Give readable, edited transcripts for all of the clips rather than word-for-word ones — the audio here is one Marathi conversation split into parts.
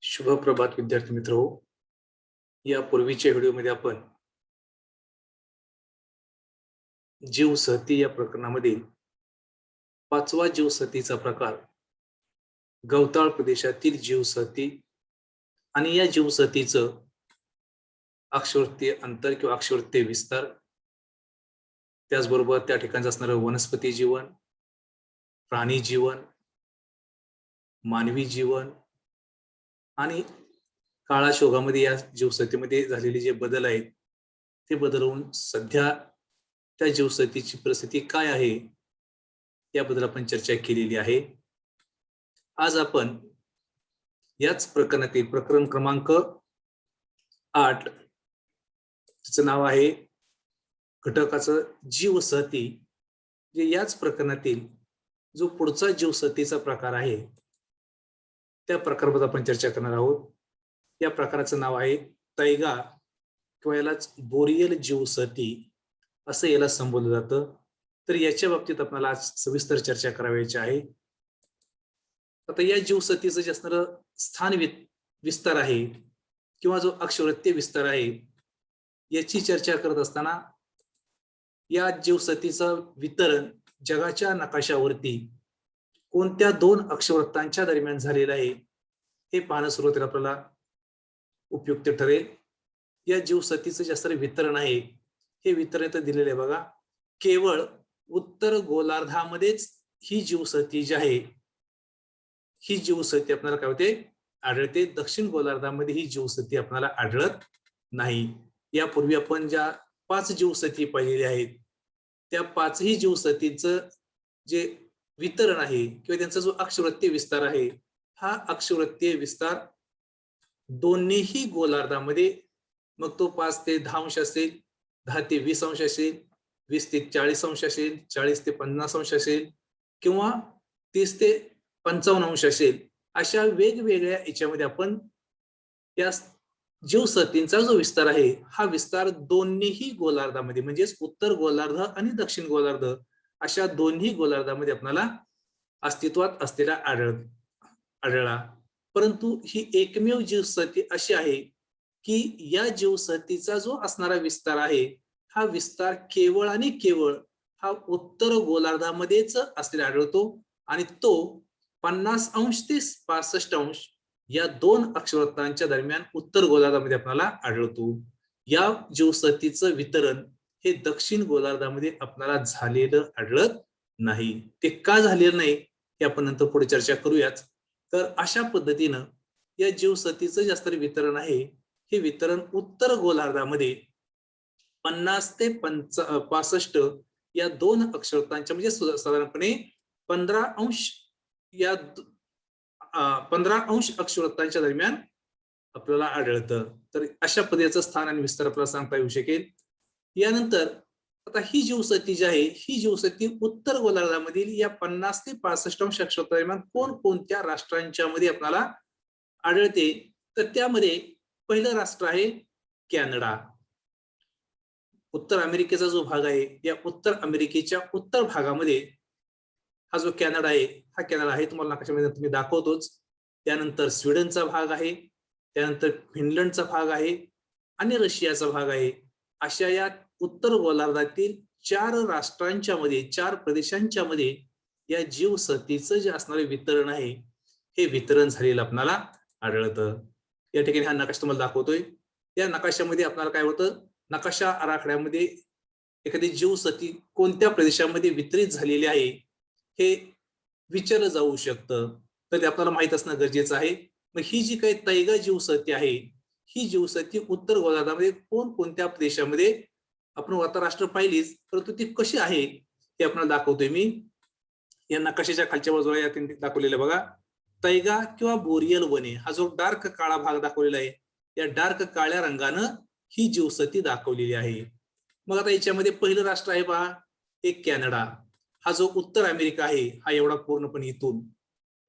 शुभ प्रभात विद्यार्थी मित्र हो. या पूर्वीच्या व्हिडिओमध्ये आपण जीवसहती या प्रकरणामध्ये पाचवा जीवसहतीचा प्रकार गवताळ प्रदेशातील जीवसहती आणि या जीवसहतीचं अक्षवृत्तीय अंतर किंवा अक्षवृत्तीय विस्तार, त्याचबरोबर त्या ठिकाणी असणारं वनस्पती जीवन, प्राणी जीवन, मानवी जीवन आणि काळाशोगामध्ये या जीवसहतीमध्ये झालेले जे बदल आहेत ते बदल होऊन सध्या त्या जीवसहतीची परिस्थिती काय आहे याबद्दल आपण चर्चा केलेली आहे. आज आपण याच प्रकरणातील प्रकरण क्रमांक 8, त्याचं नाव आहे घटकाचं जीवसहती, जे याच प्रकरणातील जो पुढचा जीवसहतीचा प्रकार आहे त्या प्रकाराबद्दल आपण चर्चा करणार आहोत. या प्रकाराचं नाव आहे तैगा किंवा यालाच बोरियल जीवसहती असं याला संबोधलं जातं. तर याच्या बाबतीत आपल्याला आज सविस्तर चर्चा करायची आहे. आता या जीवसहतीचं जे असणारं स्थान विस्तार आहे किंवा जो अक्षवृत्तीय विस्तार आहे याची चर्चा करत असताना या जीवसहतीचं वितरण जगाच्या नकाशावरती कोणत्या दोन अक्षवृत्तांच्या दरम्यान झालेलं आहे हे पाहणं सुरुवातीला आपल्याला उपयुक्त ठरेल. या जीवसहतीचं जे असणारं वितरण आहे हे वितरण इथं दिलेलं आहे बघा. केवळ उत्तर गोलार्धामध्येच ही जीवसहती जी आहे ही जीवसहती आपल्याला काय होते आढळते. दक्षिण गोलार्धामध्ये ही जीवसहती आपल्याला आढळत नाही. यापूर्वी आपण ज्या 5 जीवसहती पाहिलेल्या आहेत त्या 5ही जीवसहतींचं जे वितरण आहे किंवा त्यांचा जो अक्षवृत्तीय विस्तार आहे हा अक्षवृत्तीय विस्तार दोन्हीही गोलार्धामध्ये, मग तो 5 ते 10 अंश असेल, 10 ते 20 अंश असेल, 20 ते 40 अंश असेल, 40 ते 50 अंश असेल किंवा 30 ते 55 अंश असेल, अशा वेगवेगळ्या याच्यामध्ये आपण या जीवसहतींचा जो विस्तार आहे हा विस्तार दोन्हीही गोलार्धामध्ये म्हणजेच उत्तर गोलार्ध आणि दक्षिण गोलार्ध अशा दोन्ही गोलार्धामध्ये आपल्याला अस्तित्वात असलेला आढळला. परंतु ही एकमेव जीवसहती अशी आहे की या जीवसहतीचा जो असणारा विस्तार आहे हा विस्तार केवळ आणि केवळ हा उत्तर गोलार्धामध्येच असलेला आढळतो आणि तो 50 अंश ते 65 अंश या दोन अक्षवृत्तांच्या दरम्यान उत्तर गोलार्धामध्ये आपल्याला आढळतो. या जीवसहतीचं वितरण हे दक्षिण गोलार्धामध्ये आपल्याला झालेलं आढळत नाही. ते का झालेलं नाही हे आपण नंतर पुढे चर्चा करूयाच. तर अशा पद्धतीनं या जीवसहतीचं जे असणारे वितरण आहे हे वितरण उत्तर गोलार्धामध्ये 50 ते 65 या दोन अक्षवृत्तांच्या म्हणजे साधारणपणे 15 अंश या 15 अंश अक्षवृत्तांच्या दरम्यान आपल्याला आढळतं. तर अशा पद्धतीचं स्थान आणि विस्तार आपल्याला सांगता येऊ शकेल. यानंतर आता ही जीवसहती जी आहे ही जीवसहती उत्तर गोलार्धामधील या 50 ते 65 अंश अक्षवृत्तादरम्यान कोणकोणत्या राष्ट्रांच्या मध्ये आपल्याला आढळते, तर त्यामध्ये पहिलं राष्ट्र आहे कॅनडा. उत्तर अमेरिकेचा जो भाग आहे या उत्तर अमेरिकेच्या उत्तर भागामध्ये हा जो कॅनडा आहे हा कॅनडा आहे, तुम्हाला नकाशामध्ये तुम्ही दाखवतोच. त्यानंतर स्वीडनचा भाग आहे, त्यानंतर फिनलंडचा भाग आहे आणि रशियाचा भाग आहे. अशा या उत्तर गोलार्धातील 4 राष्ट्रांच्या मध्ये 4 प्रदेशांच्या मध्ये या जीवसहतीचं जे असणारे वितरण आहे हे वितरण झालेलं आपल्याला आढळतं. या ठिकाणी हा नकाशा तुम्हाला दाखवतोय. या नकाशामध्ये आपल्याला काय होतं, नकाशा आराखड्यामध्ये एखादी जीवसहती कोणत्या प्रदेशामध्ये वितरित झालेली आहे हे विचारलं जाऊ शकतं, तर ते आपल्याला माहित असणं गरजेचं आहे. मग ही जी काही तैगा जीवसहती आहे ही जीवसहती उत्तर गोलार्धामध्ये कोणत्या प्रदेशामध्ये आपण आता राष्ट्र पाहिलीच, परंतु ती कशी आहे हे आपल्याला दाखवतोय मी. या नकाशाच्या खालच्या बाजूला या दाखवलेलं बघा, तैगा किंवा बोरियल वने हा जो डार्क काळा भाग दाखवलेला आहे या डार्क काळ्या रंगानं ही जीवसहती दाखवलेली आहे. मग आता याच्यामध्ये पहिलं राष्ट्र आहे पहा, एक कॅनडा. हा जो उत्तर अमेरिका आहे हा एवढा पूर्णपणे इथून,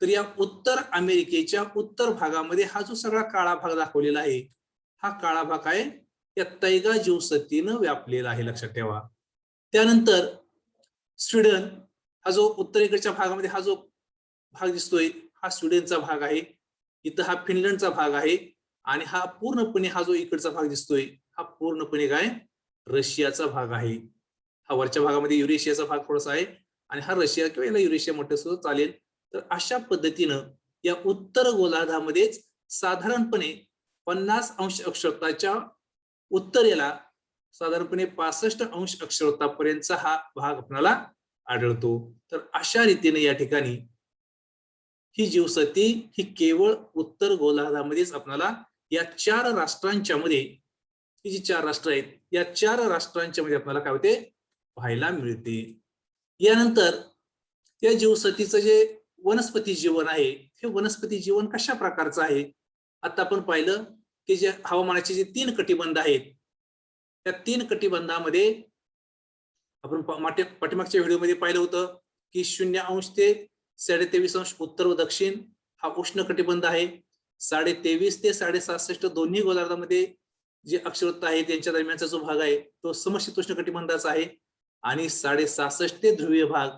तर या उत्तर अमेरिकेच्या उत्तर भागामध्ये हा जो सगळा काळा भाग दाखवलेला आहे हा काळा भाग आहे या तैगा जीवसहतीनं व्यापलेला आहे, लक्षात ठेवा. त्यानंतर स्वीडन हा जो उत्तरेकडच्या भागामध्ये हा जो भाग दिसतोय हा स्वीडनचा भाग आहे. इथं हा फिनलंडचा भाग आहे आणि हा पूर्णपणे हा जो इकडचा भाग दिसतोय हा पूर्णपणे काय रशियाचा भाग आहे. हा वरच्या भागामध्ये युरेशियाचा भाग थोडासा आहे आणि हा रशिया किंवा याला युरेशिया म्हटलं सुद्धा चालेल. तर अशा पद्धतीनं या उत्तर गोलार्धामध्येच साधारणपणे 50 अंश अक्षरांच्या उत्तरेला साधारणपणे 65 अंश अक्षरांपर्यंतचा हा भाग आपल्याला आढळतो. तर अशा रीतीने या ठिकाणी ही जीवसती ही केवळ उत्तर गोलार्धामध्येच आपल्याला या 4 राष्ट्रांच्या मध्ये ही जी 4 राष्ट्र आहेत या 4 राष्ट्रांच्या मध्ये आपल्याला काय होते पाहायला मिळते. यानंतर या जीवसतीचं जे वनस्पती जीवन आहे हे वनस्पती जीवन कशा प्रकारचं आहे. आता आपण पाहिलं की जे हवामानाचे जे 3 कटिबंध आहेत त्या 3 कटिबंधामध्ये आपण पाठीमागच्या व्हिडिओमध्ये पाहिलं होतं की 0 ते 23.5 उत्तर व दक्षिण हा उष्ण कटिबंध आहे. 23.5 ते 66.5 दोन्ही गोलार्धामध्ये जे अक्षरवृत्त आहे त्यांच्या दरम्यानचा जो भाग आहे तो समशीतोष्ण कटिबंधाचा आहे आणि 66.5 ते ध्रुवीय भाग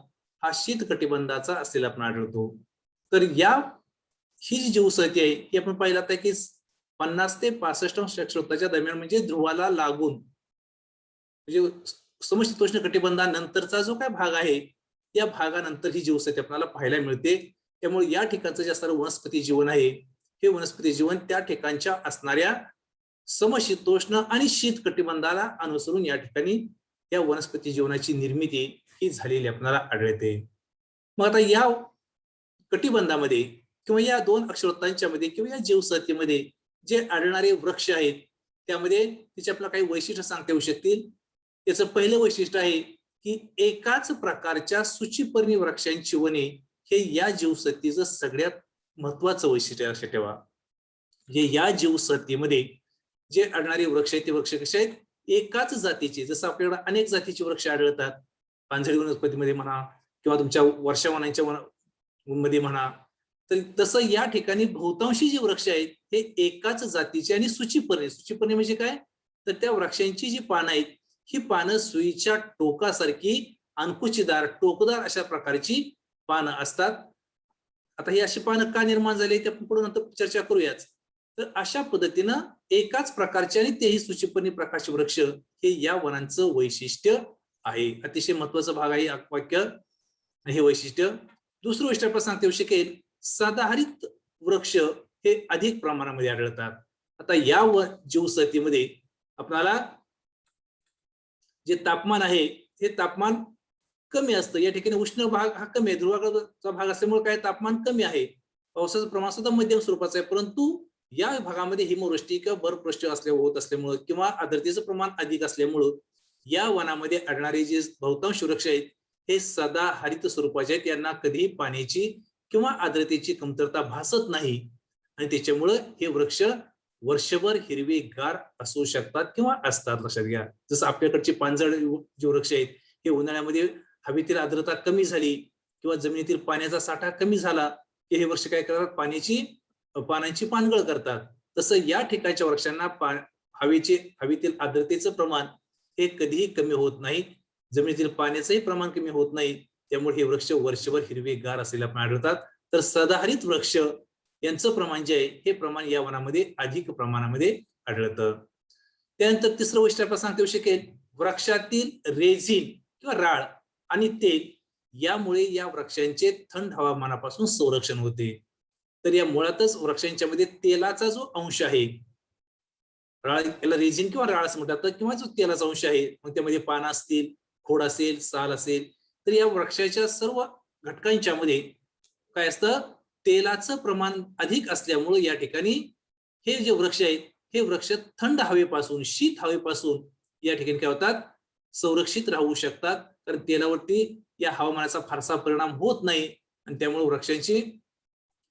हा शीत कटिबंधाचा असलेला आपण आढळतो. तर ही जी जीवसती आहे ही आपण पाहिलं आता की 50 ते 65 अंश अक्षरवृत्ताच्या दरम्यान म्हणजे ध्रुवाला लागून म्हणजे समशीतोष्ण कटिबंधानंतरचा जो काय भाग आहे या भागानंतर ही जीवसती आपल्याला पाहायला मिळते. त्यामुळे या ठिकाणचं जे सर्व वनस्पती जीवन आहे हे वनस्पती जीवन त्या ठिकाणच्या असणाऱ्या समशीतोष्ण आणि शीत कटिबंधाला अनुसरून या ठिकाणी या वनस्पती जीवनाची निर्मिती ही झालेली आपल्याला आढळते. मग आता या कटिबंधामध्ये किंवा या 2 अक्षरवृत्तांच्या मध्ये किंवा या जीवसतीमध्ये जे आढळणारे वृक्ष आहेत त्यामध्ये तिचे आपल्याला काही वैशिष्ट्य सांगता येऊ शकतील. त्याचं पहिलं वैशिष्ट्य आहे की एकाच प्रकारच्या सूचीपर्णी वृक्षांची वने हे या जीवसतीचं सगळ्यात महत्वाचं वैशिष्ट्य लक्षात ठेवा. म्हणजे या जीवसतीमध्ये जे आढळणारे वृक्ष आहेत ते वृक्ष कसे आहेत एकाच जातीचे. जसं आपल्याकडे अनेक जातीचे वृक्ष आढळतात पानझडी वनस्पतीमध्ये म्हणा किंवा तुमच्या वर्षावनांच्या मध्ये म्हणा. तर तसं या ठिकाणी बहुतांशी जे वृक्ष आहेत हे एकाच जातीचे आणि सूचीपर्णी म्हणजे काय तर त्या वृक्षांची जी पानं आहेत ही पानं सुईच्या टोकासारखी अंकुचीदार टोकदार अशा प्रकारची पानं असतात. आता ही अशी पानं का निर्माण झाली ते आपण पुढे नंतर चर्चा करूयाच. तर अशा पद्धतीनं एकाच प्रकारचे आणि तेही सूचीपर्णी प्रकारचे वृक्ष हे या वनांचं वैशिष्ट्य आहे. अतिशय महत्वाचा भाग आहे वाक्य हे वैशिष्ट्य. दुसरं वैशिष्ट्य आपण सांगता येऊ शकेल सदाहरित वृक्ष हे अधिक प्रमाणामध्ये आढळतात. आता या जीवसतीमध्ये आपल्याला जे तापमान आहे हे तापमान कमी असतं. या ठिकाणी उष्ण भाग हा कमी आहे ध्रुवाचा भाग असल्यामुळे काय तापमान कमी आहे. पावसाचं प्रमाण सुद्धा मध्यम स्वरूपाचं आहे परंतु या भागामध्ये हिमवृष्टी किंवा बर्फवृष्टी होत असल्यामुळं किंवा आर्द्रतेचं प्रमाण अधिक असल्यामुळं या वनामध्ये आढळणारे जे बहुतांश वृक्ष आहेत हे सदा हरित स्वरूपाचे आहेत. यांना कधीही पाण्याची किंवा आर्द्रतेची कमतरता भासत नाही आणि त्याच्यामुळं हे वृक्ष वर्षभर हिरवेगार असू शकतात किंवा असतात. लक्षात घ्या जसं आपल्याकडचे पानझड जे वृक्ष आहेत हे उन्हाळ्यामध्ये हवेतील आर्द्रता कमी झाली किंवा जमिनीतील पाण्याचा साठा कमी झाला की हे वृक्ष काय करतात पानांची पानगळ करतात. तसं या ठिकाणच्या वृक्षांना हवेतील आर्द्रतेचं प्रमाण हे कधीही कमी होत नाही. जमिनीतील पाण्याचंही प्रमाण कमी होत नाही. त्यामुळे हे वृक्ष वर्षभर हिरवेगार असलेला आपण आढळतात. तर सदाहरित वृक्ष यांचं प्रमाण जे आहे हे प्रमाण या वनामध्ये अधिक प्रमाणामध्ये आढळतं. त्यानंतर तिसरं वैशिष्ट्य आपण सांगता येऊ शकेल वृक्षातील रेझिन किंवा राळ आणि तेल यामुळे या वृक्षांचे थंड हवामानापासून संरक्षण होते. तर या मुळातच वृक्षांच्या मध्ये तेलाचा जो अंश आहे राळ याला रेझिन किंवा राळ असं म्हणतात किंवा जो तेलाचा अंश आहे मग त्यामध्ये पानं असतील खोड असेल साल असेल तर या वृक्षाच्या सर्व घटकांच्या मध्ये काय असतं तेलाचं प्रमाण अधिक असल्यामुळे या ठिकाणी हे जे वृक्ष आहेत हे वृक्ष थंड हवेपासून शीत हवेपासून या ठिकाणी काय होतात संरक्षित राहू शकतात. कारण तेलावरती या हवामानाचा फारसा परिणाम होत नाही आणि त्यामुळे वृक्षांची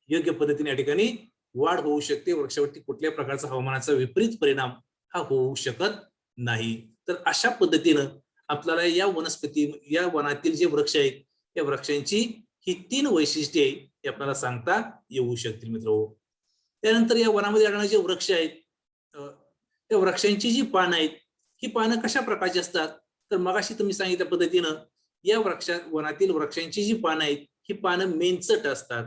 योग्य पद्धतीने या ठिकाणी वाढ होऊ शकते. वृक्षावरती कुठल्याही प्रकारचा हवामानाचा विपरीत परिणाम हा होऊ शकत नाही. तर अशा पद्धतीनं आपल्याला या वनातील जे वृक्ष आहेत या वृक्षांची ही 3 वैशिष्ट्ये हे आपल्याला सांगता येऊ शकतील मित्रांनो. त्यानंतर या वनामध्ये आढळणारे जे वृक्ष आहेत त्या वृक्षांची जी पानं आहेत ही पानं कशा प्रकारची असतात तर मगाशी तुम्ही सांगितल्या पद्धतीनं या वनातील वृक्षांची जी पानं आहेत ही पानं मेनचट असतात.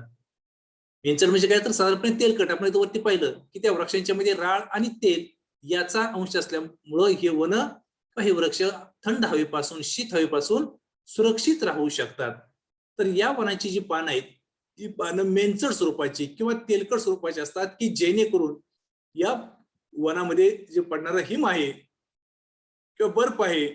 मेंचर म्हणजे काय तर साधारणपणे तेलकट. आपण इथं वरती पाहिलं की त्या वृक्षांच्या मध्ये राळ आणि तेल याचा अंश असल्यामुळं हे वन हे वृक्ष थंड हवेपासून, शीत हवेपासून सुरक्षित राहू शकतात. तर या वनाची जी पानं आहेत ती पानं मेंचर स्वरूपाची किंवा तेलकट स्वरूपाची असतात की जेणेकरून या वनामध्ये जे पडणारा हिम आहे किंवा बर्फ आहे,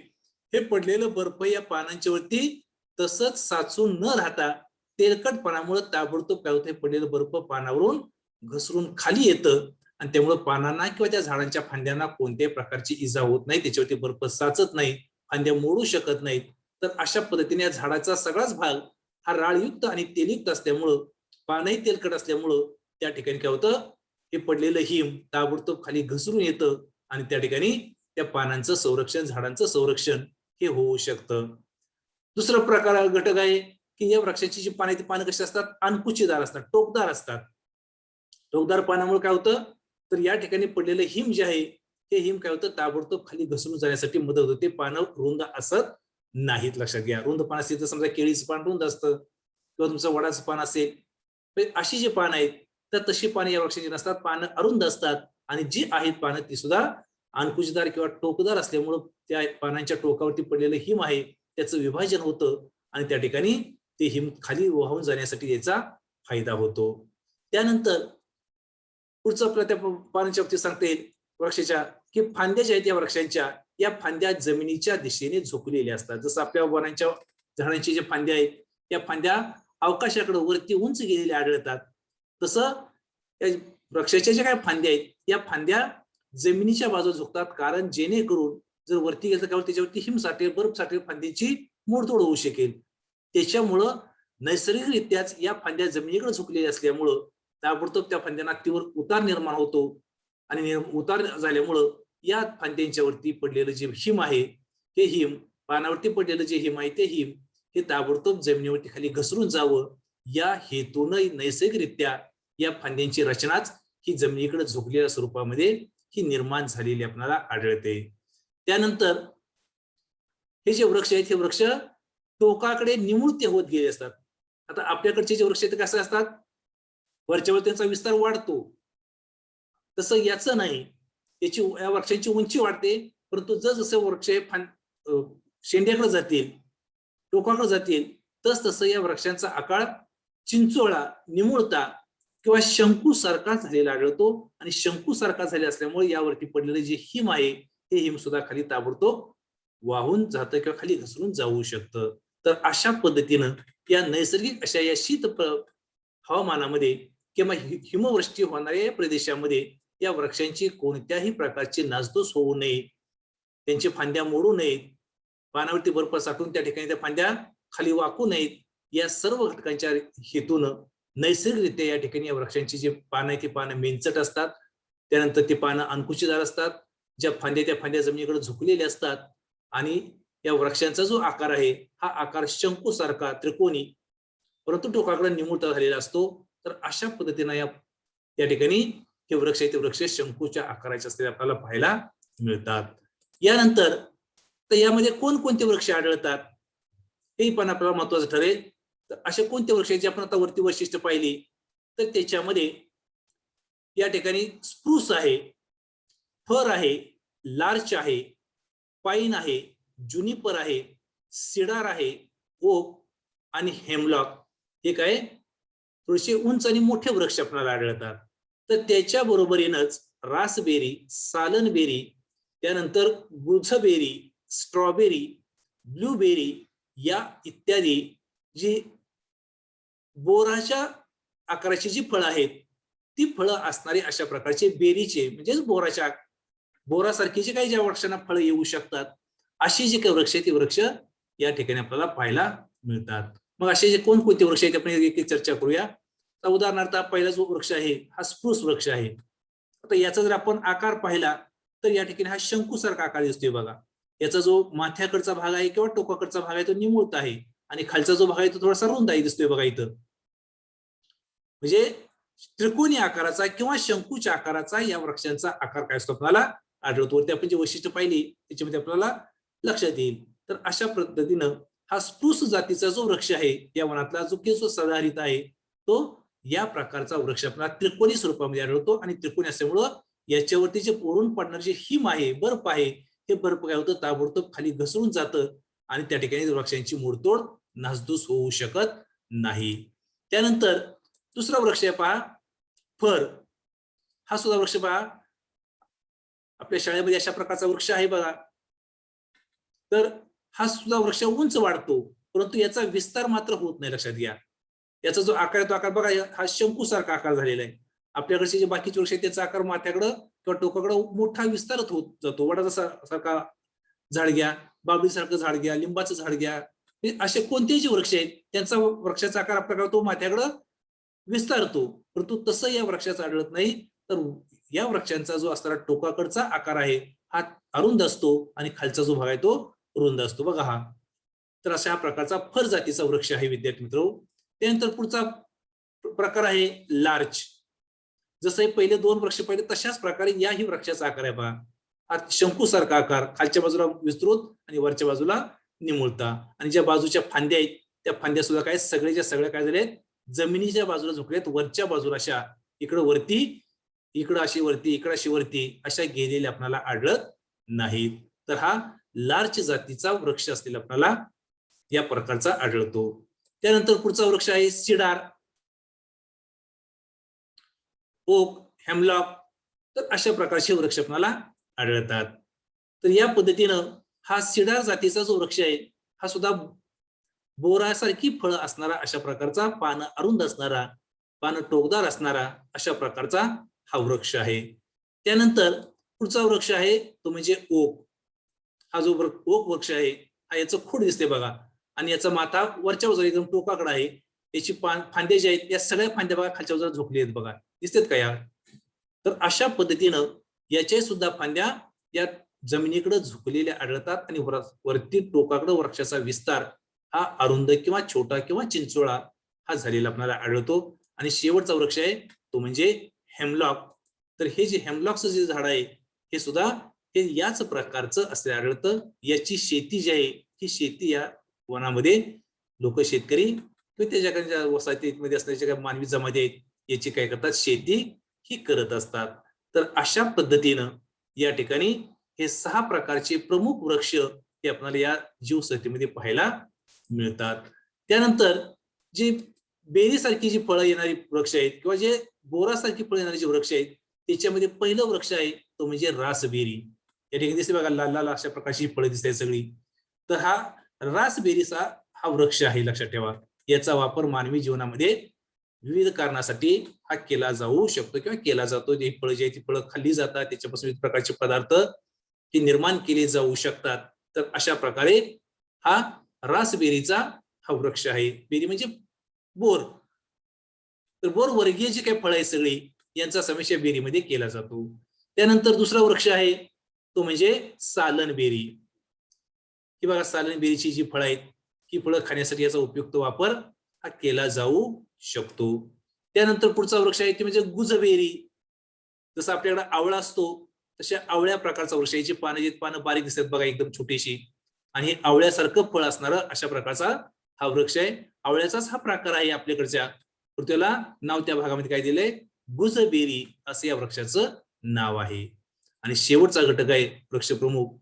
हे पडलेलं बर्फ या पानांच्या वरती तसंच साचून न राहता तेलकटपणामुळे ताबडतोब काय होतं, पडलेलं बर्फ पानावरून घसरून खाली येतं आणि त्यामुळे पानांना किंवा त्या झाडांच्या फांद्यांना कोणत्याही प्रकारची इजा होत नाही, त्याच्यावरती बर्फ साचत नाही, फांद्या मोडू शकत नाहीत. तर अशा पद्धतीने या झाडाचा सगळाच भाग हा राळयुक्त आणि तेलयुक्त असल्यामुळं, पानही तेलकट असल्यामुळं त्या ठिकाणी काय होतं, हे पडलेलं हिम ताबडतोब खाली घसरून येतं आणि त्या ठिकाणी त्या पानांचं संरक्षण, झाडांचं संरक्षण हे होऊ शकतं. दुसरा प्रकार घटक आहे की या वृक्षाची जी पानं, ती पानं कशी असतात, अनकुचीदार असतात, टोकदार असतात. टोकदार पानामुळे काय होतं, तर या ठिकाणी पडलेलं हिम जे आहे ते हिम काय होतं, ताबडतोब खाली घसरून जाण्यासाठी मदत होते. पानं रुंद असत नाहीत, लक्षात घ्या. रुंद पान असेल तर समजा केळीचं पान रुंद असतं किंवा तुमचं वडाचं पान असेल, अशी जी पानं आहेत तर तशी पानं या वृक्षाची नसतात. पानं अरुंद असतात आणि जी आहेत पानं ती सुद्धा अनकुचीदार किंवा टोकदार असल्यामुळं त्या पानांच्या टोकावरती पडलेलं हिम आहे त्याचं विभाजन होतं आणि त्या ठिकाणी ते हिम खाली वाहून जाण्यासाठी याचा फायदा होतो. त्यानंतर पुढचं आपल्या त्या पानांच्या बाबतीत सांगता येईल वृक्षाच्या, की फांद्या ज्या आहेत या वृक्षांच्या, या फांद्या जमिनीच्या दिशेने झुकलेल्या असतात. जसं आपल्या वनांच्या झाडांची जे फांद्या आहेत त्या फांद्या अवकाशाकडे वरती उंच गेलेल्या आढळतात, तसं त्या वृक्षाच्या ज्या काही फांद्या आहेत या फांद्या जमिनीच्या बाजूला झुकतात, कारण जेणेकरून जर वरती गेलं तर त्याच्यावरती हिम साठेल, बर्फ साठेल, फांदीची मोडतोड होऊ शकेल. त्याच्यामुळं नैसर्गिकरित्याच या फांद्या जमिनीकडे झुकलेल्या असल्यामुळं ताबडतोब त्या फांद्यांना तीव्र उतार निर्माण होतो आणि उतार झाल्यामुळं या फांद्यांच्या वरती पडलेलं जे हिम आहे ते हिम, पानावरती पडलेलं जे हिम आहे ते हिम हे ताबडतोब जमिनीवरती खाली घसरून जावं, या हेतूनही नैसर्गिकरित्या या फांद्यांची रचनाच ही जमिनीकडे झुकलेल्या स्वरूपामध्ये ही निर्माण झालेली आपल्याला आढळते. त्यानंतर हे जे वृक्ष आहेत हे वृक्ष टोकाकडे निमुळते होत गेले असतात. आता आपल्याकडचे जे वृक्ष आहेत कसे असतात, वरच्यावर त्यांचा विस्तार वाढतो, तसं याचं नाही. याची या वृक्षांची उंची वाढते, परंतु जसं वृक्ष शेंड्याकडे जातील, टोकाकडे जातील, तस तसं या वृक्षांचा आकार चिंचोळा, निमुळता किंवा शंकूसारखा झालेला आढळतो आणि शंकूसारखा झाले असल्यामुळे यावरती पडलेले जे हिम आहे ते हिम सुद्धा खाली ताबडतोब वाहून जातं किंवा खाली घसरून जाऊ शकतं. तर अशा पद्धतीनं या नैसर्गिक अशा या शीत हवामानामध्ये किंवा हिमवृष्टी होणाऱ्या या प्रदेशामध्ये या वृक्षांची कोणत्याही प्रकारची नासधूस होऊ नये, त्यांची फांद्या मोडू नयेत, पानावरती बर्फ साठून त्या ठिकाणी त्या फांद्या खाली वाकू नयेत, या सर्व घटकांच्या हेतूनं नैसर्गिकरित्या या ठिकाणी या वृक्षांची जी पानं आहेत ती पानं मेंचट असतात. त्यानंतर ती पानं अंकुचीदार असतात. ज्या फांद्या त्या फांद्या जमिनीकडे झुकलेल्या असतात आणि या वृक्षांचा जो आकार आहे हा आकार शंकूसारखा त्रिकोणी परंतु टोकाकडे निमुळता झालेला असतो. तर अशा पद्धतीने या ठिकाणी हे वृक्ष आहे ते वृक्ष शंकूच्या आकाराचे असलेले आपल्याला पाहायला मिळतात. यानंतर तर यामध्ये कोणकोणते वृक्ष आढळतात हे पण आपल्याला महत्वाचं ठरेल. तर असे कोणते वृक्ष जे आपण आता वरती वैशिष्ट्य पाहिली तर त्याच्यामध्ये या ठिकाणी स्प्रूस आहे, फर आहे, लार्च आहे, पाईन आहे, जुनिपर आहे, सिडार आहे, ओक आणि हेमलॉक हे काय थोडेसे उंच आणि मोठे वृक्ष आपल्याला आढळतात. तर त्याच्या बरोबरीनच रासबेरी, सालनबेरी, त्यानंतर गुझबेरी, स्ट्रॉबेरी, ब्लूबेरी या इत्यादी जी बोराच्या आकाराची जी फळं आहेत ती फळं असणारी अशा प्रकारचे बेरीचे म्हणजेच बोरासारखी जे काही ज्या वृक्षांना फळं येऊ शकतात अशी जे काही वृक्ष आहेत ती वृक्ष या ठिकाणी आपल्याला पाहायला मिळतात. मग असे जे कोणकोणते वृक्ष आहेत आपण एक चर्चा करूया. तर उदाहरणार्थ पहिला जो वृक्ष आहे हा स्प्रूस वृक्ष आहे. आता याचा जर आपण आकार पाहिला तर या ठिकाणी हा शंकूसारखा आकार दिसतोय बघा. याचा जो माथ्याकडचा भाग आहे किंवा टोकाकडचा भाग आहे तो निमुळता आहे आणि खालचा जो भाग आहे तो थोडासा रुंद आहे दिसतोय बघा इथं. म्हणजे त्रिकोणी आकाराचा किंवा शंकूच्या आकाराचा या वृक्षांचा आकार काय असतो आपल्याला आढळतो. वरती आपण जे वैशिष्ट्य पाहिली त्याच्यामध्ये आपल्याला लक्षात येईल. तर अशा पद्धतीनं हा स्प्रूस जातीचा जो वृक्ष आहे या वनातला जो केसो सदाहरित आहे तो या प्रकारचा वृक्ष आपल्याला त्रिकोणी स्वरूपामध्ये आढळतो आणि त्रिकोणी असल्यामुळं याच्यावरती जे पोरून पडणारे जे हिम आहे, बर्फ आहे, हे बर्फ काय होतं ताबडतोब खाली घसरून जातं आणि त्या ठिकाणी वृक्षांची मोडतोड नासधूस होऊ शकत नाही. त्यानंतर दुसरा वृक्ष आहे पहा, फर. हा सुद्धा वृक्ष पहा आपल्या शाळेमध्ये अशा प्रकारचा वृक्ष आहे बघा. तर हा सुद्धा वृक्ष उंच वाढतो, परंतु याचा विस्तार मात्र होत नाही. लक्षात घ्या, याचा जो आकार आहे तो आकार बघा, हा शंकूसारखा आकार झालेला आहे. आपल्याकडचे जे बाकीचे वृक्ष आहेत त्याचा आकार माथ्याकडं किंवा टोकाकडं मोठा विस्तारत होत जातो. वडाचा सारखा झाड घ्या, बाबळीसारखं झाड घ्या, लिंबाचं झाड घ्या, असे कोणतेही जे वृक्ष आहेत त्यांचा वृक्षाचा आकार आपल्याकडे तो माथ्याकडं विस्तारतो, परंतु तसं या वृक्षाचं आढळत नाही. तर या वृक्षांचा जो असणारा टोकाकडचा आकार आहे हा अरुंद असतो आणि खालचा जो भाग आहे तो रुंद असतो बघा हा. तर अशा प्रकारचा फर जातीचा वृक्ष आहे विद्यार्थी मित्र. त्यानंतर पुढचा प्रकार आहे लार्च. जसं हे पहिले दोन वृक्ष पाहिले तशाच प्रकारे याही वृक्षाचा आकार आहे पहा. हा शंकूसारखा आकार, खालच्या बाजूला विस्तृत आणि वरच्या बाजूला निमुळता, आणि ज्या बाजूच्या फांद्या आहेत त्या फांद्या सुद्धा काय सगळ्याच्या सगळ्या काय झाल्यात जमिनीच्या बाजूला झुकल्यात, वरच्या बाजूला अशा इकडं वरती, इकडं अशी वरती, इकडं अशी वरती अशा गेलेल्या आपल्याला आढळत नाहीत. तर हा लार्च जातीचा वृक्ष असलेला आपल्याला या प्रकारचा आढळतो. त्यानंतर पुढचा वृक्ष आहे सिडार, ओक, हेमलॉक. तर अशा प्रकारचे वृक्ष आपल्याला आढळतात. तर या पद्धतीनं हा सिडार जातीचा जो वृक्ष आहे हा सुद्धा बोरासारखी फळं असणारा, अशा प्रकारचा पानं अरुंद असणारा, पानं टोकदार असणारा अशा प्रकारचा हा वृक्ष आहे. त्यानंतर पुढचा वृक्ष आहे तो म्हणजे ओक. हा जो ओक वृक्ष आहे हा याचं खोड दिसते बघा, आणि याचा माथा वरच्या बाजूला एकदम टोकाकडे आहे. याची फांद्या ज्या आहेत या सगळ्या फांद्या बघा खालच्या बाजूला झोपली आहेत बघा, दिसतात का या. तर अशा पद्धतीनं याचे सुद्धा फांद्या या जमिनीकडे झुकलेल्या आढळतात आणि वरती टोकाकडे वृक्षाचा विस्तार हा अरुंद किंवा छोटा किंवा चिंचोळा हा झालेला आपल्याला आढळतो. आणि शेवटचा वृक्ष आहे तो म्हणजे हेमलॉक. तर हे जे हेमलॉकचं जे झाड आहे हे सुद्धा हे याच प्रकारचं असं आढळतं. याची शेती जी आहे ही शेती या वनामध्ये लोक शेतकरी किंवा त्याच्या वसाहतीमध्ये असणाऱ्या ज्या मानवी जमाती आहेत याची काय करतात, शेती ही करत असतात. तर अशा पद्धतीनं या ठिकाणी हे 6 प्रकारचे प्रमुख वृक्ष हे आपल्याला या जीवसृष्टीमध्ये पाहायला मिळतात. त्यानंतर जे बेरीसारखी जी फळं येणारी वृक्ष आहेत किंवा जे बोरासारखी फळं येणारी जे वृक्ष आहेत त्याच्यामध्ये पहिलं वृक्ष आहे तो म्हणजे रासबेरी. या ठिकाणी दिसते बघा लाल लाल अशा प्रकारची फळं दिसतात सगळी. तर हा रासबेरीचा हा वृक्ष आहे, लक्षात ठेवा. याचा वापर मानवी जीवनामध्ये विविध कारणासाठी हा केला जाऊ शकतो किंवा केला जातो. ही फळं जी आहेत ती फळं खाल्ली जातात, त्याच्यापासून विविध प्रकारचे पदार्थ हे निर्माण केले जाऊ शकतात. तर अशा प्रकारे हा रासबेरीचा हा वृक्ष आहे. बेरी म्हणजे बोर. तर बोर वर्गीय जी काही फळं आहेत सगळी यांचा समावेश या बेरीमध्ये केला जातो. त्यानंतर दुसरा वृक्ष आहे तो म्हणजे सालन बेरी. ही बघा सालन बेरीची जी फळं आहेत ही फळं खाण्यासाठी याचा उपयुक्त वापर हा केला जाऊ शकतो. त्यानंतर पुढचा वृक्ष आहे ते म्हणजे गुजबेरी. जसं आपल्याकडे आवळा असतो तशा आवळ्या प्रकारचा वृक्ष, याची पानं बारीक दिसतात बघा एकदम छोटीशी, आणि हे आवळ्यासारखं फळ असणारं अशा प्रकारचा हा वृक्ष आहे. आवळ्याचाच हा प्रकार आहे आपल्याकडच्या, तर त्याला नाव त्या भागामध्ये काय दिलंय, गुजबेरी असं या वृक्षाचं नाव आहे. आणि शेवटचा घटक आहे वृक्ष प्रमुख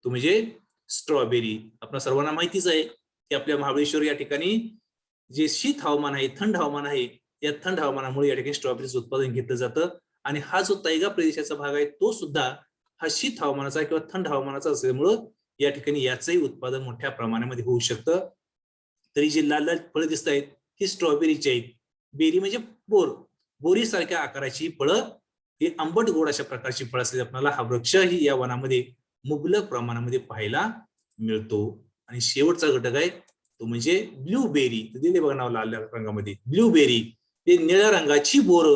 तो म्हणजे स्ट्रॉबेरी. आपल्या सर्वांना माहितीच आहे की आपल्या महाबळेश्वर या ठिकाणी जे शीत हवामान आहे, थंड हवामान आहे, या थंड हवामानामुळे या ठिकाणी स्ट्रॉबेरीचं उत्पादन घेतलं जातं. आणि हा जो तैगा प्रदेशाचा भाग आहे तो सुद्धा हा शीत हवामानाचा किंवा थंड हवामानाचा असल्यामुळं या ठिकाणी याचंही उत्पादन मोठ्या प्रमाणामध्ये होऊ शकतं. तरी जी लाल लाल फळं दिसत आहेत ही स्ट्रॉबेरीची आहेत. बेरी म्हणजे बोर, बोरी सारख्या आकाराची फळं, ही आंबट गोड अशा प्रकारची फळं असलेली आपल्याला हा वृक्ष ही या वनामध्ये मुबलक प्रमाणामध्ये पाहायला मिळतो. आणि शेवटचा घटक आहे तो म्हणजे ब्लूबेरी. दिले बघा नाव लाल रंगामध्ये ब्लूबेरी. ते निळ्या रंगाची बोर.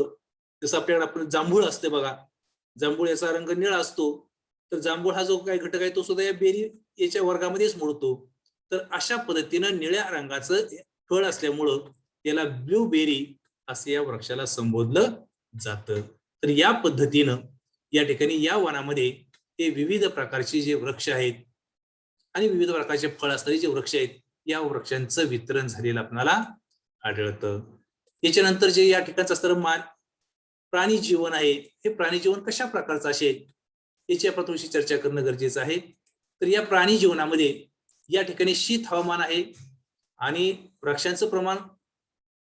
जसं आपल्याकडे आपण जांभूळ असते बघा, जांभूळ याचा रंग निळा असतो, तर जांभूळ हा जो काही घटक आहे तो सुद्धा या बेरी याच्या वर्गामध्येच मोडतो. तर अशा पद्धतीनं निळ्या रंगाचं फळ असल्यामुळं त्याला ब्लूबेरी असे या वृक्षाला संबोधलं जातं. तर या पद्धतीनं या ठिकाणी या वनामध्ये हे विविध प्रकारचे जे वृक्ष आहेत आणि विविध प्रकारचे फळ असणारे जे वृक्ष आहेत या वृक्षांचं वितरण झालेलं आपल्याला आढळतं. याच्यानंतर जे या ठिकाणचं असणारं प्राणी जीवन आहे, हे प्राणी जीवन कशा प्रकारचं असेल याची आपण थोडीशी चर्चा करणं गरजेचं आहे. तर या प्राणी जीवनामध्ये या ठिकाणी शीत हवामान आहे आणि वृक्षांचं प्रमाण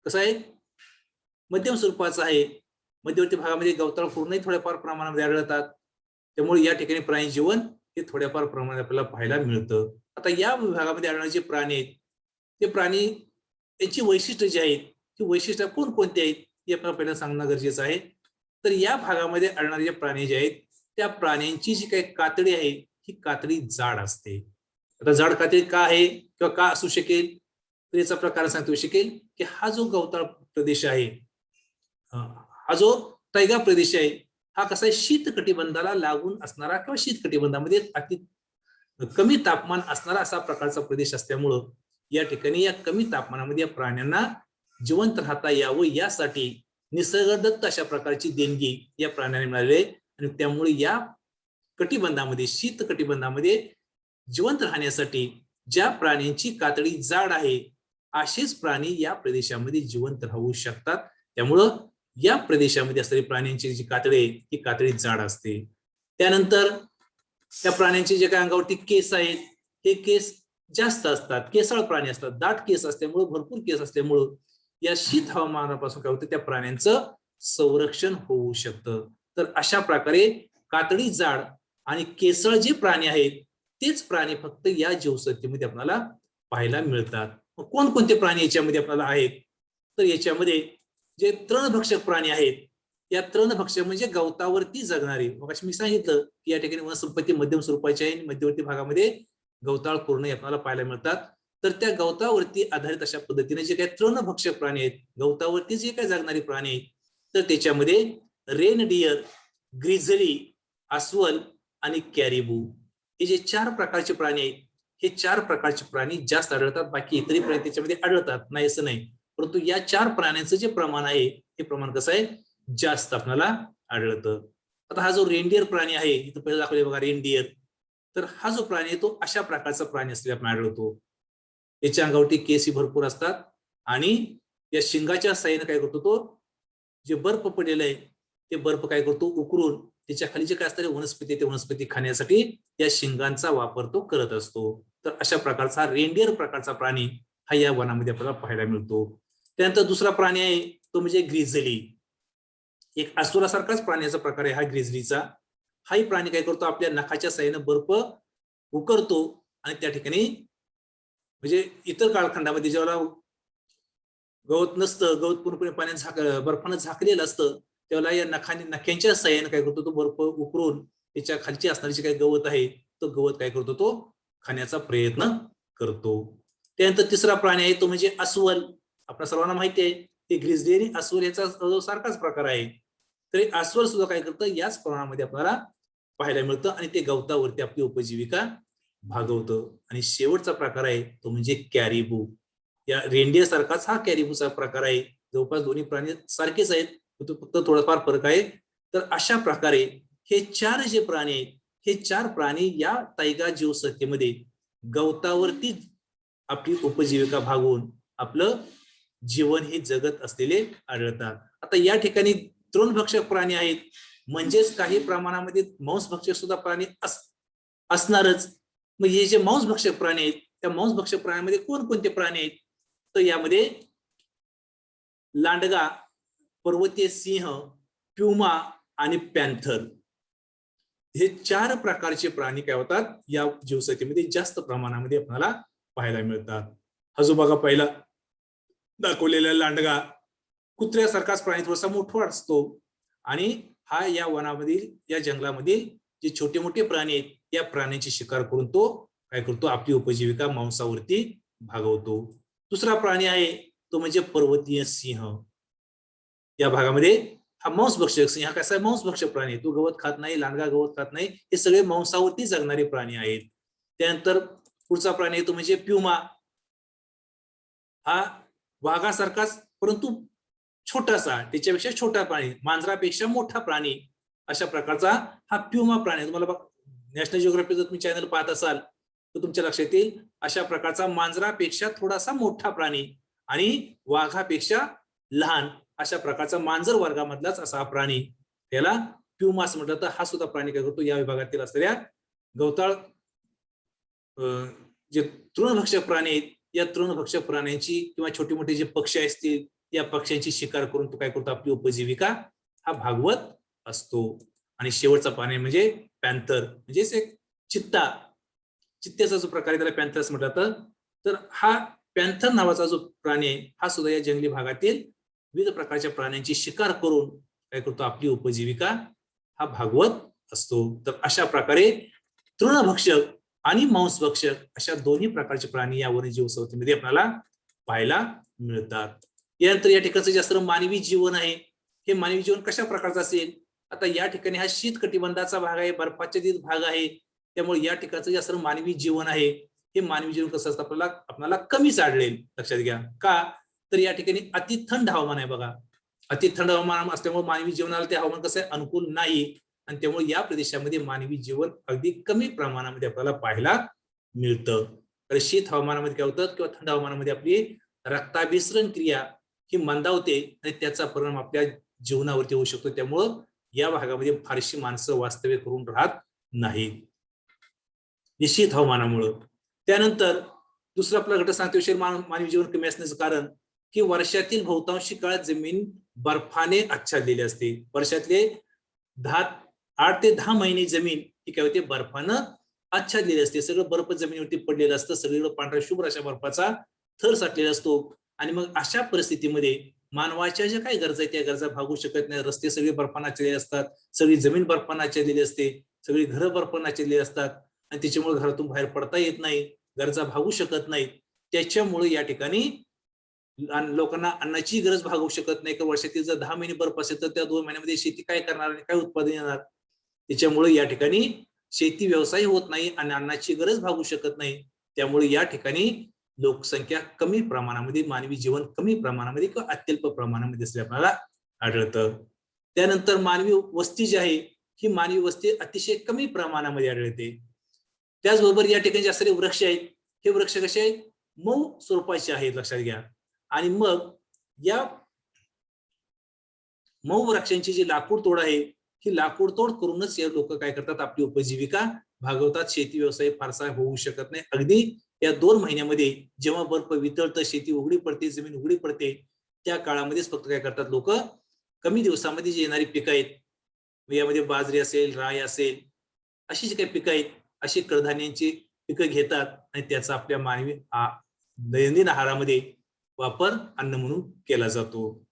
कसं आहे, मध्यम स्वरूपाचं आहे. मध्यवर्ती भागामध्ये गवताळ पूर्णही थोड्याफार प्रमाणामध्ये आढळतात. त्यामुळे या ठिकाणी प्राणी जीवन हे थोड्याफार प्रमाणात आपल्याला पाहायला मिळतं. आता या विभागामध्ये आढळणारे जे प्राणी आहेत, ते प्राणी त्यांची वैशिष्ट्ये जी आहेत, ती वैशिष्ट्ये कोणकोणती आहेत हे आपल्याला पहिला सांगणं गरजेचं आहे. तर या भागामध्ये आढळणारे जे प्राणी जे आहेत, त्या प्राण्यांची जी काही कातडी आहे, ही कातडी जाड असते. आता जाड कातडी का आहे किंवा का असू शकेल, तर याचा प्रकार सांगता येऊ शकेल की हा जो गवताळ प्रदेश आहे, हा जो तैगा प्रदेश आहे, हा कसा आहे, शीत कटिबंधाला लागून असणारा किंवा शीत कटिबंधामध्ये अति कमी तापमान असणारा असा प्रकारचा प्रदेश असल्यामुळं या ठिकाणी या कमी तापमानामध्ये या प्राण्यांना जिवंत राहता यावं यासाठी निसर्गदत्त अशा प्रकारची देणगी या प्राण्यांना मिळाली आहे. आणि त्यामुळे या कटिबंधामध्ये, शीत कटिबंधामध्ये जिवंत राहण्यासाठी ज्या प्राण्यांची कातडी जाड आहे, असेच प्राणी या प्रदेशामध्ये जिवंत राहू शकतात. त्यामुळं या प्रदेशामध्ये असणारी प्राण्यांची जी कातडी आहे, ही कातडी जाड असते. त्यानंतर त्या प्राण्यांचे जे काही अंगावरती केस आहेत, हे केस जास्त असतात, केसाळ प्राणी असतात, दाट केस असल्यामुळं, भरपूर केस असल्यामुळं या शीत हवामानापासून काय होतं, त्या प्राण्यांचं संरक्षण होऊ शकतं. तर अशा प्रकारे कातडी जाड आणि केसळ जे प्राणी आहेत, तेच प्राणी फक्त या जीवसृष्टीमध्ये आपल्याला पाहायला मिळतात. कोणकोणते प्राणी याच्यामध्ये आपल्याला आहेत, तर याच्यामध्ये जे तृणभक्षक प्राणी आहेत, या तृणभक्षक म्हणजे गवतावरती जगणारे. मग मी सांगितलं की या ठिकाणी वनस्पती मध्यम स्वरूपाची आहे, मध्यवर्ती भागामध्ये गवताळ पूर्ण आपल्याला पाहायला मिळतात. तर त्या गवतावरती आधारित अशा पद्धतीने जे काही तृणभक्षक प्राणी आहेत, गवतावरती जे काही जगणारे प्राणी आहेत, तर त्याच्यामध्ये रेनडियर, ग्रिझली, अस्वल आणि कॅरिबू हे जे 4 प्रकारचे प्राणी आहेत, हे 4 प्रकारचे प्राणी जास्त आढळतात. बाकी इतरही प्राणी त्याच्यामध्ये आढळतात, नाही असं नाही, परंतु या 4 प्राण्यांचं जे प्रमाण आहे, हे प्रमाण कसं आहे, जास्त आपल्याला आढळतं. आता हा जो रेनडियर प्राणी आहे, इथं पहिलं दाखवले बघा रेनडियर, तर हा जो प्राणी आहे तो अशा प्रकारचा प्राणी असलेला आपण आढळतो. याच्या अंगावरती केस भरपूर असतात आणि या शिंगाच्या साहाय्याने काय करतो, तो जे बर्फ पडलेलं आहे, ते बर्फ काय करतो, उकरून त्याच्या खाली जे काय असणारे वनस्पती, ते वनस्पती खाण्यासाठी या शिंगांचा वापर तो करत असतो. तर अशा प्रकारचा रेनडियर प्रकारचा प्राणी हा या वनामध्ये आपल्याला पाहायला मिळतो. त्यानंतर दुसरा प्राणी आहे तो म्हणजे ग्रिझली. एक अस्वलासारखाच प्राण्याचा प्रकार आहे हा ग्रिझलीचा. हाही प्राणी काय करतो, आपल्या नखाच्या साहाय्याने बर्फ उकरतो आणि त्या ठिकाणी म्हणजे इतर कालखंडामध्ये जेव्हा गवत नसतं, गवत पूर्णपणे पाण्यात बर्फानं झाकलेलं असतं, त्यावेळेला या नख्यांच्या साहाय्याने काय करतो, तो बर्फ उकरून त्याच्या खालची असणारी जे काही गवत आहे, तो गवत काय करतो, तो खाण्याचा प्रयत्न करतो. त्यानंतर तिसरा प्राणी आहे तो म्हणजे अस्वल. आपल्या सर्वांना माहिती आहे की ग्रिझली आणि अस्वल याचा सारखाच प्रकार आहे. तरी अस्वल सुद्धा काय करतं, याच प्रमाणामध्ये आपल्याला पाहायला मिळतं आणि ते गवतावरती आपली उपजीविका भागवतं. आणि शेवटचा प्रकार आहे तो म्हणजे कॅरिबू. या रेनडियर सारखाच हा कॅरिबूचा प्रकार आहे. जवळपास दोन्ही प्राणी सारखेच आहेत, तो फक्त थोडाफार फरक आहे. तर अशा प्रकारे हे 4 जे प्राणी आहेत, हे 4 प्राणी या तैगा जीवसत्तेमध्ये गवतावरती आपली उपजीविका भागवून आपलं जीवन हे जगत असलेले आढळतात. आता या ठिकाणी तृणभक्षक प्राणी आहेत, म्हणजेच काही प्रमाणामध्ये मांसभक्षक सुद्धा प्राणी असणारच. मग हे जे मांसभक्षक प्राणी आहेत, त्या मांसभक्षक प्राण्यामध्ये कोणकोणते प्राणी आहेत, तर यामध्ये लांडगा, पर्वतीय सिंह, प्युमा आणि पॅन्थर हे 4 प्रकारचे प्राणी काय होतात, या जीवसत्तेमध्ये जास्त प्रमाणामध्ये आपल्याला पाहायला मिळतात. हा जो बघा पहिला दाखवलेला लांडगा, कुत्र्यासारखाच प्राणी, थोडासा मोठा असतो आणि हा या वनामधील, या जंगलामधील जे छोटे मोठे प्राणी आहेत, या प्राण्यांची शिकार करून तो काय करतो, आपली उपजीविका मांसावरती भागवतो. दुसरा प्राणी आहे तो म्हणजे पर्वतीय सिंह. या भागामध्ये हा मांसभक्षक सिंह, हा कसा मांसभक्षक प्राणी, तो गवत खात नाही, लांडगा गवत खात नाही, हे सगळे मांसावरती जगणारे प्राणी आहेत. त्यानंतर पुढचा प्राणी आहे तो म्हणजे प्युमा. हा वाघासारखाच परंतु छोटासा, त्याच्यापेक्षा छोटा प्राणी, मांजरापेक्षा मोठा प्राणी, अशा प्रकारचा हा प्युमा प्राणी. तुम्हाला नॅशनल जिओग्राफी जर तुम्ही चॅनल पाहत असाल तर तुमच्या लक्षात येईल, अशा प्रकारचा मांजरापेक्षा थोडासा मोठा प्राणी आणि वाघापेक्षा लहान अशा प्रकारचा मांजर वर्गामधलाच असा हा प्राणी, त्याला प्युमास म्हटलं तर हा सुद्धा प्राणी काय करतो, या विभागातील असलेल्या गवताळ जे तृणभक्षक प्राणी आहेत, या तृणभक्षक प्राण्यांची किंवा छोटे मोठे जे पक्षी असतील या पक्ष्यांची शिकार करून तो काय करतो, आपली उपजीविका हा भागवत असतो. आणि शेवटचा प्राणी म्हणजे पॅन्थर, म्हणजेच एक चित्ता, चित्त्याचा जो प्रकार आहे त्याला पॅन्थर्स म्हटलं जातं. तर हा पॅन्थर नावाचा जो प्राणी आहे हा सुद्धा या जंगली भागातील विविध प्रकारच्या प्राण्यांची शिकार करून काय करतो, आपली उपजीविका हा भागवत असतो. तर अशा प्रकारे तृणभक्षक आणि मांसभक्षक अशा दोन्ही प्रकारचे प्राणी या वन्यजीव संपत्तीमध्ये आपल्याला पाहायला मिळतात. यानंतर या ठिकाणचं जास्त मानवी जीवन आहे. हे मानवी जीवन कशा प्रकारचं असेल, आता या ठिकाणी हा शीत कटिबंधाचा भाग आहे, बर्फाच्छादित भाग आहे, त्यामुळे या ठिकाणचं जास्त मानवी जीवन आहे. हे मानवी जीवन कसं असतं आपल्याला कमीच आढळेल, लक्षात घ्या. का तर या ठिकाणी अति थंड हवामान आहे बघा. अति थंड हवामान असल्यामुळे मानवी जीवनाला ते हवामान कसं आहे, अनुकूल नाही, आणि त्यामुळे या प्रदेशामध्ये मानवी जीवन अगदी कमी प्रमाणामध्ये आपल्याला पाहायला मिळतं. तर शीत हवामानामध्ये काय होतं किंवा थंड हवामानामध्ये आपली रक्ताभिसरण क्रिया ही मंदावते आणि त्याचा परिणाम आपल्या जीवनावरती होऊ शकतो. त्यामुळं या भागामध्ये फारशी माणसं वास्तव्य करून राहत नाहीत शीत हवामानामुळं. त्यानंतर दुसरा आपला घटक सांगतो विषय मानवी जीवन कमी असण्याचं कारण की वर्षातील बहुतांशी काळ जमीन बर्फाने आच्छादलेली असते. वर्षातले 8 ते 10 महिने जमीन ही काय होते, बर्फानं आच्छादलेली असते. सगळं बर्फ जमिनीवरती पडलेलं असतं, सगळीकडे पांढऱ्या शुभ्र अशा बर्फाचा थर साठलेला असतो. आणि मग अशा परिस्थितीमध्ये मानवाच्या ज्या काही गरजा आहेत त्या गरजा भागू शकत नाही. रस्ते सगळे बर्फाने आच्छादलेले असतात, सगळी जमीन बर्फाने आच्छादलेली असते, सगळी घरं बर्फाने आच्छादलेली असतात, आणि त्याच्यामुळे घरातून बाहेर पडता येत नाही, गरजा भागू शकत नाही. त्याच्यामुळे या ठिकाणी लोकांना अन्नाची गरज भागवू शकत नाही. वर्षातील जर 10 महिने बर्फ असेल तर त्या 2 महिन्यामध्ये शेती काय करणार आणि काय उत्पादन येणार. त्याच्यामुळे या ठिकाणी शेती व्यवसाय होत नाही आणि अन्नाची गरज भागू शकत नाही. त्यामुळे या ठिकाणी लोकसंख्या कमी प्रमाणामध्ये, मानवी जीवन कमी प्रमाणामध्ये किंवा अत्यल्प प्रमाणामध्ये असले आपल्याला आढळतं. त्यानंतर मानवी वस्ती जी आहे ही मानवी वस्ती अतिशय कमी प्रमाणामध्ये आढळते. त्याचबरोबर या ठिकाणी जास्त वृक्ष आहेत, हे वृक्ष कसे आहेत, मऊ स्वरूपाचे आहेत, लक्षात घ्या. आणि मग या मऊ वृक्षांची जी लाकूड तोड आहे ही लाकूड तोड करूनच या लोक काय करतात, आपली उपजीविका भागवतात. शेती व्यवसाय फारसा होऊ शकत नाही. अगदी या 2 महिन्यामध्ये जेव्हा बर्फ वितळतं, शेती उघडी पडते, जमीन उघडी पडते, त्या काळामध्येच फक्त काय करतात लोक, कमी दिवसामध्ये जी येणारी पिकं आहेत, यामध्ये बाजरी असेल, राय असेल, अशी जी काही पिकं आहेत, अशी कडधान्यांची पिकं घेतात आणि त्याचा आपल्या मानवी दैनंदिन आहारामध्ये वापर अन्न म्हणून केला जातो.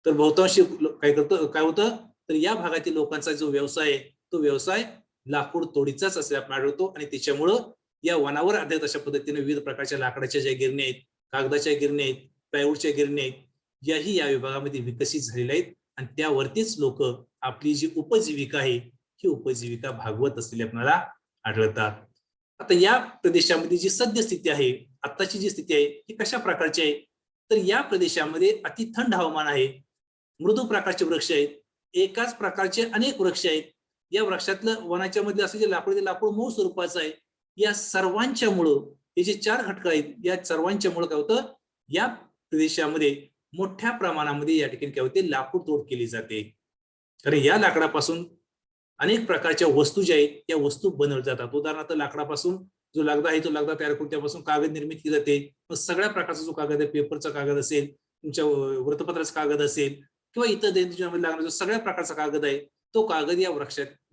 तर बहुतांशी काय होतं, तर या भागातील लोकांचा जो व्यवसाय आहे तो व्यवसाय लाकूड तोडीचाच असे आपण आढळतो. आणि त्याच्यामुळं या वनावर आधारित अशा पद्धतीने विविध प्रकारच्या लाकडाच्या ज्या गिरण्या आहेत, कागदाच्या गिरण्या आहेत, प्लायवूडच्या गिरण्या आहेत, याही या विभागामध्ये विकसित झालेल्या आहेत. आणि त्यावरतीच लोक आपली जी उपजीविका आहे ही उपजीविका भागवत असलेली आपल्याला आढळतात. आता या प्रदेशामध्ये जी सद्यस्थिती आहे, आताची जी स्थिती आहे ही कशा प्रकारची आहे, तर या प्रदेशामध्ये अति थंड हवामान आहे, मृदू प्रकारचे वृक्ष आहेत, एकाच प्रकारचे अनेक वृक्ष आहेत. या वृक्षातलं वनाच्या मध्ये असं जे लाकूड, ते लाकूड मऊ स्वरूपाचं आहे. या सर्वांच्या मुळे हे जे 4 घटक आहेत, या सर्वांच्या मुळे काय होतं, या प्रदेशामध्ये मोठ्या प्रमाणामध्ये या ठिकाणी काय होते, लाकूड तोड केली जाते. कारण या लाकडापासून अनेक प्रकारच्या वस्तू ज्या आहेत त्या वस्तू बनवल्या जातात. उदाहरणार्थ लाकडापासून जो लगदा आहे तो लगदा तयार करून त्यापासून कागद निर्मिती केली जाते. मग सगळ्या प्रकारचा जो कागद आहे, पेपरचा कागद असेल, तुमच्या वृत्तपत्राचा कागद असेल, किंवा इतर दैनंदिन जीवनामध्ये लागणारा जो सगळ्या प्रकारचा कागद आहे तो कागद या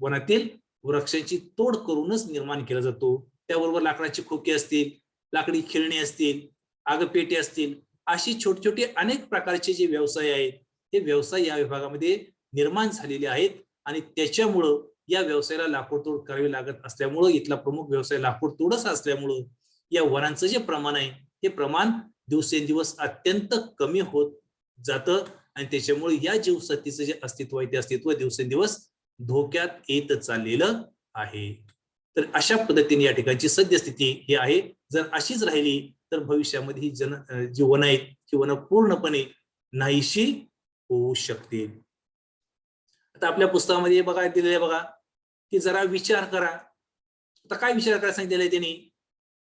वनातील वृक्षांची तोड करूनच निर्माण केला जातो. त्याबरोबर लाकडाची खोकी असतील, लाकडी खेळणी असतील, आगपेटी असतील, अशी छोटी छोटी अनेक प्रकारचे जे व्यवसाय आहेत ते व्यवसाय या विभागामध्ये निर्माण झालेले आहेत. आणि त्याच्यामुळं या व्यवसायाला लाकूड तोड करावी लागत असल्यामुळं, इथला प्रमुख व्यवसाय लाकूड तोडच असल्यामुळं या वनांचं जे प्रमाण आहे हे प्रमाण दिवसेंदिवस अत्यंत कमी होत जातं. आणि त्याच्यामुळे या जीवसत्तीचं जे अस्तित्व आहे ते अस्तित्व दिवसेंदिवस धोक्यात येत चाललेलं आहे. तर अशा पद्धतीने या ठिकाणची सद्यस्थिती ही आहे. जर अशीच राहिली तर भविष्यामध्ये ही जी वन आहेत ही वन पूर्णपणे नाहीशी होऊ शकतील. आता आपल्या पुस्तकामध्ये बघा दिलेलं आहे बघा, की जरा विचार करा. आता काय विचार करायला सांगितलेलं आहे त्यांनी,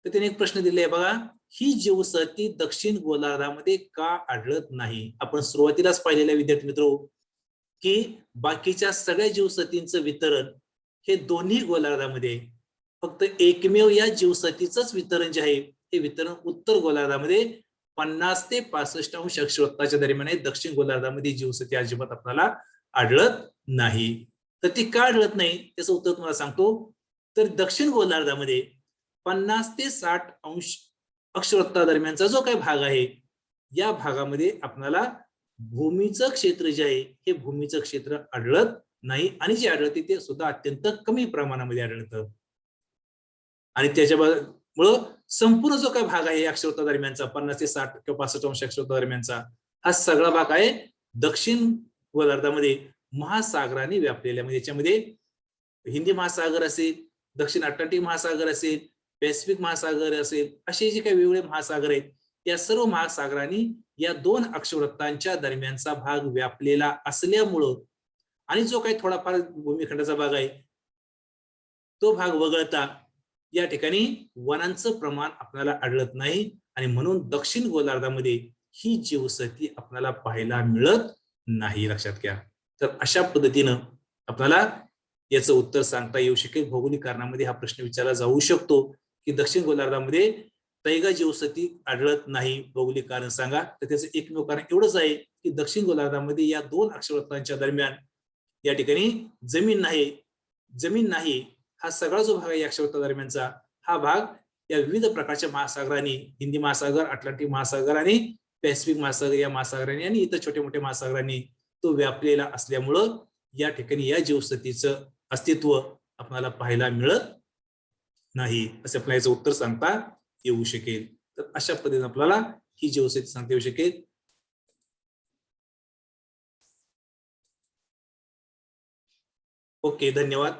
तर त्याने एक प्रश्न दिलेला आहे बघा, ही जीवसती दक्षिण गोलार्धामध्ये का आढळत नाही? आपण सुरुवातीलाच पाहिलेल्या विद्यार्थी मित्र की बाकीच्या सगळ्या जीवसतींचं वितरण हे दोन्ही गोलार्धामध्ये, फक्त एकमेव या जीवसतीचंच वितरण जे आहे ते वितरण उत्तर गोलार्धामध्ये 50 ते 65 अंश अक्षवृत्ताच्या दरम्यान आहे. दक्षिण गोलार्धामध्ये जीवसती अजिबात आपल्याला आढळत नाही. तर ती का आढळत नाही त्याचं उत्तर तुम्हाला सांगतो. तर दक्षिण गोलार्धामध्ये 50 ते 60 अंश अक्षवृत्ता दरम्यानचा जो काही भाग आहे, या भागामध्ये आपल्याला भूमीचं क्षेत्र जे आहे हे भूमीचं क्षेत्र आढळत नाही, आणि जे आढळते ते सुद्धा अत्यंत कमी प्रमाणामध्ये आढळतं. आणि त्याच्यामुळं संपूर्ण जो काही भाग आहे अक्षवृत्ता दरम्यानचा 50 ते 60 किंवा 65 अंश अक्षवृत्ता दरम्यानचा हा सगळा भाग आहे दक्षिण गोलार्धामध्ये महासागराने व्यापलेला. म्हणजे याच्यामध्ये हिंदी महासागर असेल, दक्षिण अटलांटिक महासागर असेल, पॅसिफिक महासागर असेल, असे जे काही वेगवेगळे महासागर आहेत या सर्व महासागरांनी या दोन अक्षवृत्तांच्या दरम्यानचा भाग व्यापलेला असल्यामुळं आणि जो काही थोडाफार भूमिखंडाचा भाग आहे तो भाग वगळता या ठिकाणी वनांचं प्रमाण आपल्याला आढळत नाही, आणि म्हणून दक्षिण गोलार्धामध्ये ही जीवसती आपल्याला पाहायला मिळत नाही. लक्षात घ्या. तर अशा पद्धतीनं आपल्याला याचं उत्तर सांगता येऊ शकेल. भौगोलिक कारणामध्ये हा प्रश्न विचारला जाऊ शकतो की दक्षिण गोलार्धामध्ये तैगा जीवसती आढळत नाही, भौगोलिक कारण सांगा. तर त्याचं एकमेव कारण एवढंच आहे की दक्षिण गोलार्धामध्ये या दोन अक्षवृत्तांच्या दरम्यान या ठिकाणी जमीन नाही. हा सगळा जो भाग आहे या अक्षवृत्ता दरम्यानचा हा भाग या विविध प्रकारच्या महासागरांनी, हिंदी महासागर, अटलांटिक महासागर आणि पॅसिफिक महासागर या महासागरांनी आणि इतर छोटे मोठे महासागरांनी तो व्यापलेला असल्यामुळं या ठिकाणी या जीवसतीचं अस्तित्व आपल्याला पाहायला मिळत नाही, असं आपल्याला याचं उत्तर सांगता येऊ शकेल. तर अशा पद्धतीने आपल्याला ही जीवसती सांगता येऊ शकेल. ओके, धन्यवाद.